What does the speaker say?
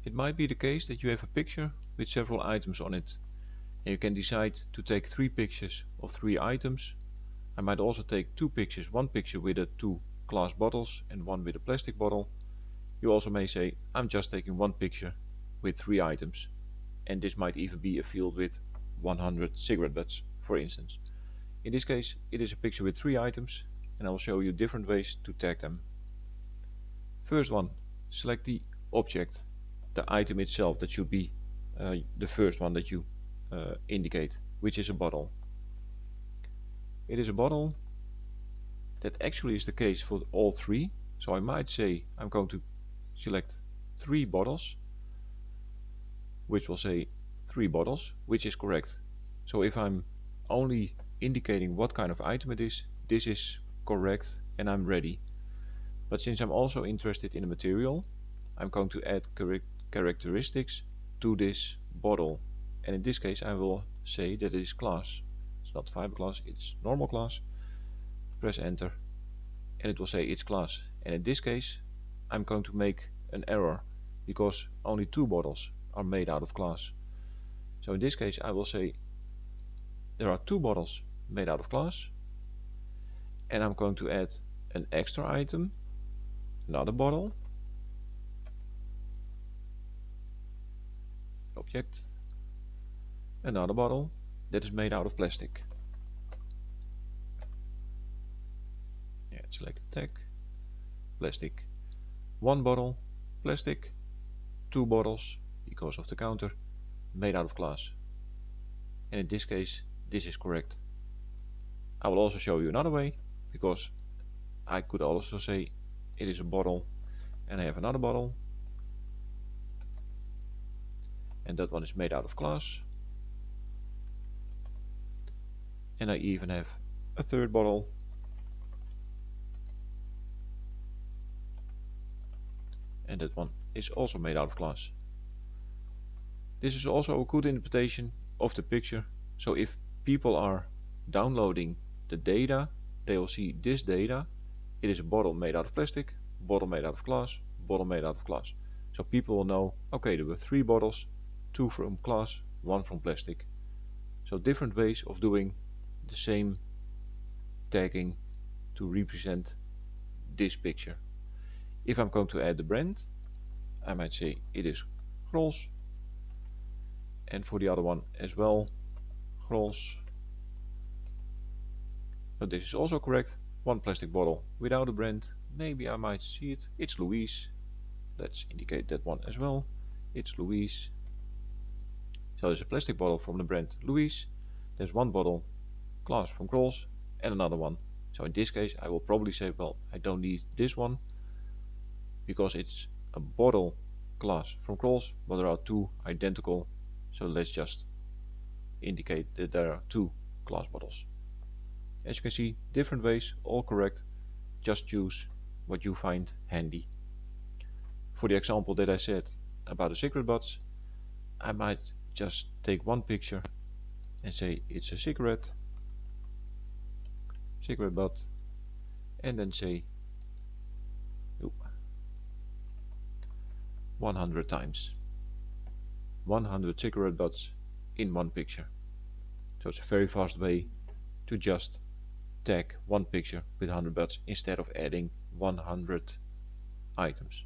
It might be the case that you have a picture with several items on it, and you can decide to take 3 pictures of 3 items. I might also take 2 pictures, one picture with the 2 glass bottles and one with a plastic bottle. You also may say, I'm just taking one picture with 3 items, and this might even be a field with 100 cigarette butts, for instance. In this case, it is a picture with 3 items, and I will show you different ways to tag them. First one, select the object, the item itself. That should be the first one that you indicate, which is a bottle. It is a bottle. That actually is the case for all 3. So I might say I'm going to select 3 bottles, which will say 3 bottles, which is correct. So if I'm only indicating what kind of item it is, this is correct and I'm ready. But since I'm also interested in the material, I'm going to add characteristics to this bottle. And in this case I will say that it is glass. It's not fiberglass, it's normal glass. Press enter and it will say it's glass. And in this case I'm going to make an error because only 2 bottles are made out of glass. So in this case I will say there are 2 bottles made out of glass, and I'm going to add an extra item, another bottle, object, another bottle that is made out of plastic. Select the tag, plastic. 1 bottle, plastic, 2 bottles, because of the counter, made out of glass. And in this case, this is correct. I will also show you another way, because I could also say it is a bottle and I have another bottle, and that one is made out of glass, and I even have a third bottle, and that one is also made out of glass. This is also a good interpretation of the picture, so if people are downloading the data, they will see this data. It is a bottle made out of plastic, bottle made out of glass, bottle made out of glass. So people will know, okay, there were 3 bottles, 2 from glass, 1 from plastic. So different ways of doing the same tagging to represent this picture. If I'm going to add the brand, I might say it is Grols, and for the other one as well, Grols. But this is also correct. 1 plastic bottle without a brand. Maybe I might see it. It's Louise. Let's indicate that one as well. It's Louise. So there's a plastic bottle from the brand Louise. There's 1 bottle glass from Grols and another one. So in this case I will probably say, well, I don't need this one because it's a bottle glass from Grols, but there are 2 identical. So let's just indicate that there are 2 glass bottles. As you can see, different ways, all correct. Just choose what you find handy. For the example that I said about the cigarette butts, I might just take 1 picture and say it's a cigarette butt, and then say 100 times. 100 cigarette butts in 1 picture. So it's a very fast way to just tag 1 picture with 100 butts instead of adding 100 items.